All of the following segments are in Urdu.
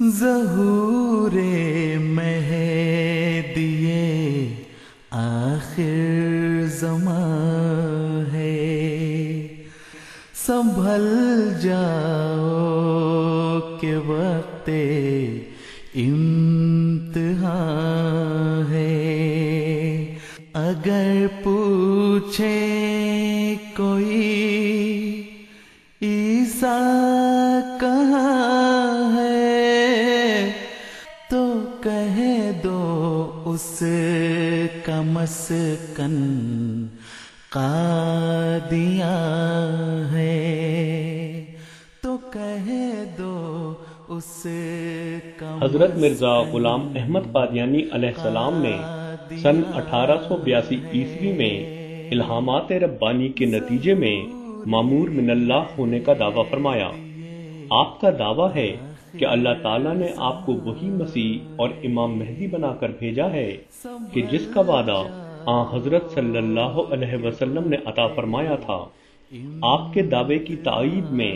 ظہور مہدی آخر زمان ہے، سنبھل جاؤ کہ وقت امتحان ہے۔ اگر پوچھے کوئی عیسیٰ کہاں ہے، تو کہہ دو اس کا مسکن قادیاں ہے، تو کہہ دو اس کا حضرت مرزا غلام احمد قادیانی علیہ السلام نے سن 1882 عیسوی میں الہامات ربانی کے نتیجے میں مامور من اللہ ہونے کا دعویٰ فرمایا۔ آپ کا دعویٰ ہے کہ اللہ تعالیٰ نے آپ کو وہی مسیح اور امام مہدی بنا کر بھیجا ہے کہ جس کا وعدہ آن حضرت صلی اللہ علیہ وسلم نے عطا فرمایا تھا۔ آپ کے دعوے کی تائید میں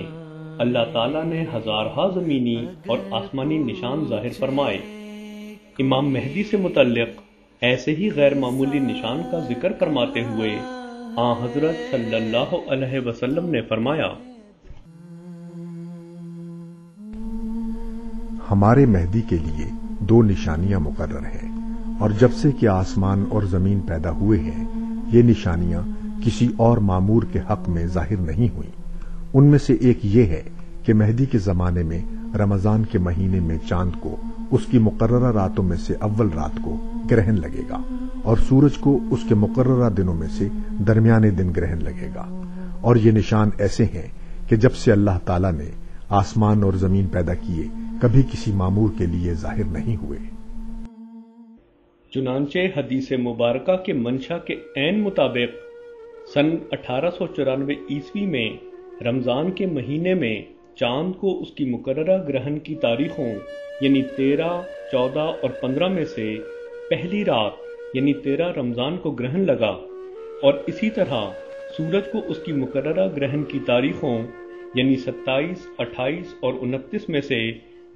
اللہ تعالیٰ نے ہزارہا زمینی اور آسمانی نشان ظاہر فرمائے۔ امام مہدی سے متعلق ایسے ہی غیر معمولی نشان کا ذکر فرماتے ہوئے آن حضرت صلی اللہ علیہ وسلم نے فرمایا، ہمارے مہدی کے لیے 2 نشانیاں مقرر ہیں، اور جب سے کہ آسمان اور زمین پیدا ہوئے ہیں یہ نشانیاں کسی اور معمور کے حق میں ظاہر نہیں ہوئیں۔ ان میں سے ایک یہ ہے کہ مہدی کے زمانے میں رمضان کے مہینے میں چاند کو اس کی مقررہ راتوں میں سے اول رات کو گرہن لگے گا، اور سورج کو اس کے مقررہ دنوں میں سے درمیانے دن گرہن لگے گا۔ اور یہ نشان ایسے ہیں کہ جب سے اللہ تعالیٰ نے آسمان اور زمین پیدا کیے کبھی کسی معمور کے لیے ظاہر نہیں ہوئے۔ چنانچہ حدیث مبارکہ کے منشا کے عین مطابق سن 1894 عیسوی میں رمضان کے مہینے میں چاند کو اس کی مقررہ گرہن کی تاریخوں یعنی 13، 14 اور 15 میں سے پہلی رات یعنی 13 رمضان کو گرہن لگا، اور اسی طرح سورج کو اس کی مقررہ گرہن کی تاریخوں یعنی 27، 28 اور 29 میں سے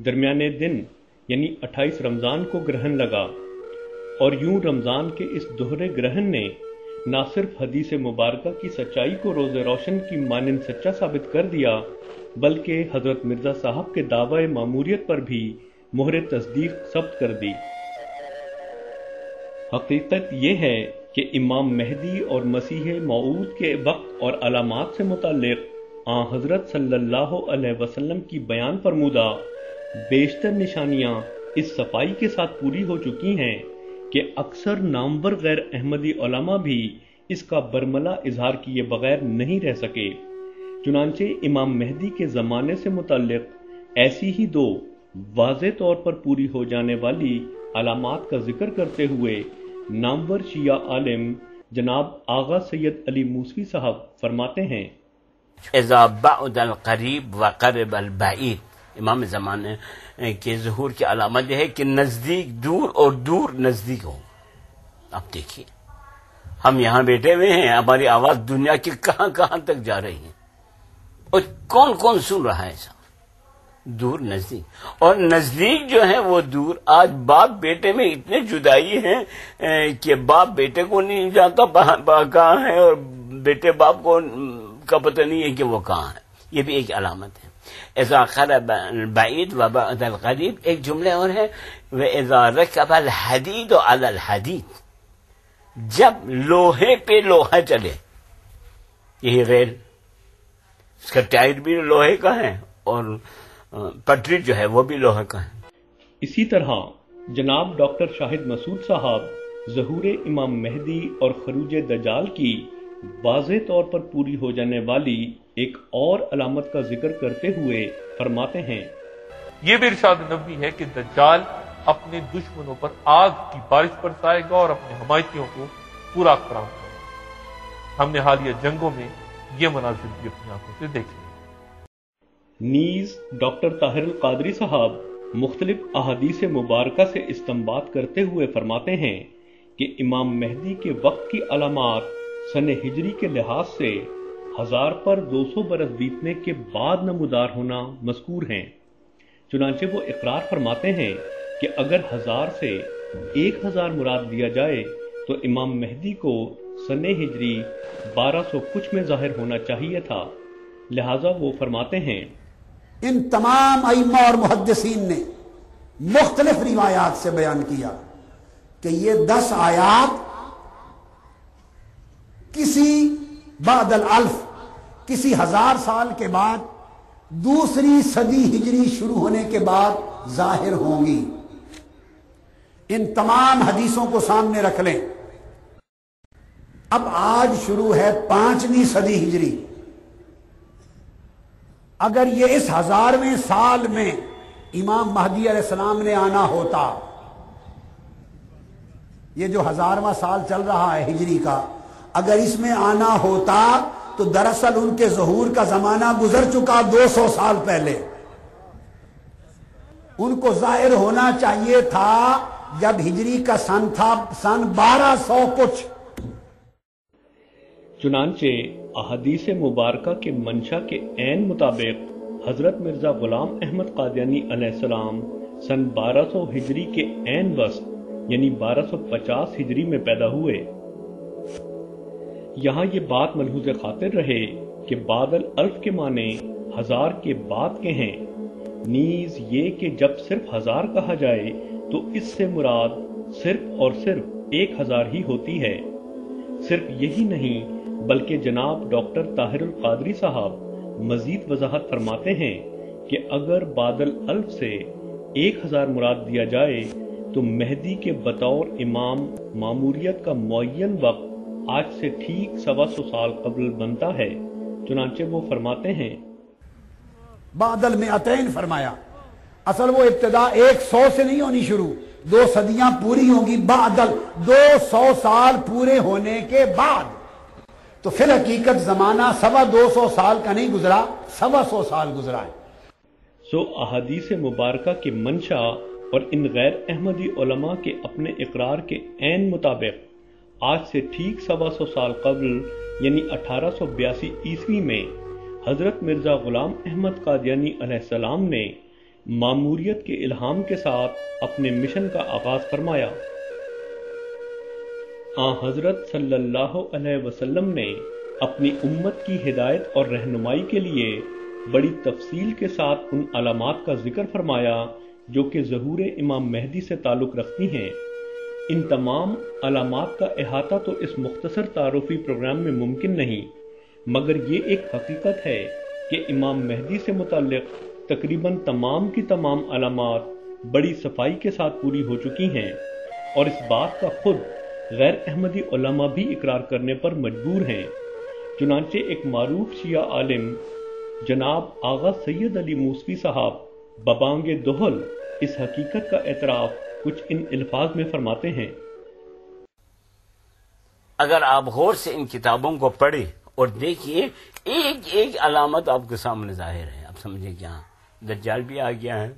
درمیانے دن یعنی 28 رمضان کو گرہن لگا۔ اور یوں رمضان کے اس دوہرے گرہن نے نہ صرف حدیث مبارکہ کی سچائی کو روز روشن کی مانند سچا ثابت کر دیا، بلکہ حضرت مرزا صاحب کے دعوی ماموریت پر بھی مہر تصدیق ثبت کر دی۔ حقیقت یہ ہے کہ امام مہدی اور مسیح موعود کے وقت اور علامات سے متعلق آن حضرت صلی اللہ علیہ وسلم کی بیان فرمودہ بیشتر نشانیاں اس صفائی کے ساتھ پوری ہو چکی ہیں کہ اکثر نامور غیر احمدی علماء بھی اس کا برملا اظہار کیے بغیر نہیں رہ سکے۔ چنانچہ امام مہدی کے زمانے سے متعلق ایسی ہی 2 واضح طور پر پوری ہو جانے والی علامات کا ذکر کرتے ہوئے نامور شیعہ عالم جناب آغا سید علی موسوی صاحب فرماتے ہیں، اذا بعد القریب وقرب البعید، امام زمانے کے ظہور کی علامت یہ ہے کہ نزدیک دور اور دور نزدیک ہو۔ اب دیکھیے ہم یہاں بیٹھے ہوئے ہیں، ہماری آواز دنیا کی کہاں کہاں تک جا رہی ہے، اور کون کون سن رہا ہے ایسا؟ دور نزدیک، اور نزدیک جو ہے وہ دور۔ آج باپ بیٹے میں اتنے جدائی ہیں کہ باپ بیٹے کو نہیں جانتا کہاں ہے، اور بیٹے باپ کو کا پتہ نہیں ہے کہ وہ کہاں ہے۔ یہ بھی ایک علامت ہے۔ اذا قرب البعید وبعد القریب، ایک جملے اور ہے وَإِذَا رَكَبَ الْحَدِيدُ عَلَى الْحَدِيدِ، جب لوہے پہ لوہا چلے، یہی ریل، اس کا ٹائر بھی لوہے کا ہے اور پٹری جو ہے وہ بھی لوہے کا ہے۔ اسی طرح جناب ڈاکٹر شاہد مسعود صاحب ظہور امام مہدی اور خروج دجال کی واضح طور پر پوری ہو جانے والی ایک اور علامت کا ذکر کرتے ہوئے فرماتے ہیں، یہ بھی ارشاد نبوی ہے کہ دجال اپنے دشمنوں پر آگ کی بارش برسائے گا اور اپنے حمایتیوں کو پورا کرام کرے گا۔ ہم نے حالیہ جنگوں میں یہ مناظر بھی اپنی آنکھوں سے دیکھے۔ نیز ڈاکٹر طاہر القادری صاحب مختلف احادیث مبارکہ سے استنباط کرتے ہوئے فرماتے ہیں کہ امام مہدی کے وقت کی علامات سن ہجری کے لحاظ سے 1000 پر 200 برس بیتنے کے بعد نمودار ہونا مذکور ہیں۔ چنانچہ وہ اقرار فرماتے ہیں کہ اگر 1000 سے 1000 مراد دیا جائے تو امام مہدی کو سن ہجری 1200 کچھ میں ظاہر ہونا چاہیے تھا. لہٰذا وہ فرماتے ہیں ان تمام ائمہ اور محدثین نے مختلف روایات سے بیان کیا کہ یہ 10 آیات کسی بعد الالف، کسی 1000 سال کے بعد، دوسری صدی ہجری شروع ہونے کے بعد ظاہر ہوں گی. ان تمام حدیثوں کو سامنے رکھ لیں. اب آج شروع ہے 5ویں صدی ہجری. اگر یہ اس 1000ویں سال میں امام مہدی علیہ السلام نے آنا ہوتا، یہ جو 1000واں سال چل رہا ہے ہجری کا، اگر اس میں آنا ہوتا تو دراصل ان کے ظہور کا زمانہ گزر چکا 200 سال پہلے. ان کو ظاہر ہونا چاہیے تھا جب ہجری کا سن تھا سن 1200 کچھ. چنانچہ احادیث مبارکہ کے منشا کے عین مطابق حضرت مرزا غلام احمد قادیانی علیہ السلام سن 1200 ہجری کے عین وسط یعنی 1250 ہجری میں پیدا ہوئے. یہاں یہ بات ملحوظ خاطر رہے کہ بعد الالف کے معنی 1000 کے بعد کے ہیں، نیز یہ کہ جب صرف 1000 کہا جائے تو اس سے مراد صرف اور صرف 1000 ہی ہوتی ہے. صرف یہی نہیں بلکہ جناب ڈاکٹر طاہر القادری صاحب مزید وضاحت فرماتے ہیں کہ اگر بعد الالف سے 1000 مراد دیا جائے تو مہدی کے بطور امام ماموریت کا معین وقت آج سے ٹھیک 125 سال قبل بنتا ہے. چنانچہ وہ فرماتے ہیں بعد المئتین فرمایا. اصل وہ ابتدا 100 سے نہیں ہونی شروع، 2 صدیاں پوری ہوں گی بعد 200 سال پورے ہونے کے بعد. تو فی الحقیقت زمانہ 225 سال کا نہیں گزرا، 125 سال گزرا ہے. سو احادیث مبارکہ کے منشا اور ان غیر احمدی علماء کے اپنے اقرار کے عین مطابق آج سے ٹھیک 125 سال قبل یعنی 1882 عیسوی میں حضرت مرزا غلام احمد قادیانی علیہ السلام نے ماموریت کے الہام کے ساتھ اپنے مشن کا آغاز فرمایا. حضرت صلی اللہ علیہ وسلم نے اپنی امت کی ہدایت اور رہنمائی کے لیے بڑی تفصیل کے ساتھ ان علامات کا ذکر فرمایا جو کہ ظہور امام مہدی سے تعلق رکھتی ہیں. ان تمام علامات کا احاطہ تو اس مختصر تعارفی پروگرام میں ممکن نہیں، مگر یہ ایک حقیقت ہے کہ امام مہدی سے متعلق تقریباً تمام کی تمام علامات بڑی صفائی کے ساتھ پوری ہو چکی ہیں، اور اس بات کا خود غیر احمدی علماء بھی اقرار کرنے پر مجبور ہیں. چنانچہ ایک معروف شیعہ عالم جناب آغا سید علی موسوی صاحب ببانگ دہل اس حقیقت کا اعتراف کچھ ان الفاظ میں فرماتے ہیں. اگر آپ غور سے ان کتابوں کو پڑھیں اور دیکھیے ایک ایک علامت آپ کے سامنے ظاہر ہے. آپ سمجھیں کہ ہاں دجال بھی آ گیا ہے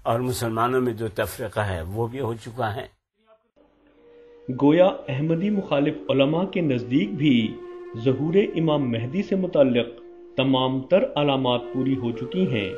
اور مسلمانوں میں جو تفرقہ ہے وہ بھی ہو چکا ہے. گویا احمدی مخالف علماء کے نزدیک بھی ظہور امام مہدی سے متعلق تمام تر علامات پوری ہو چکی ہیں.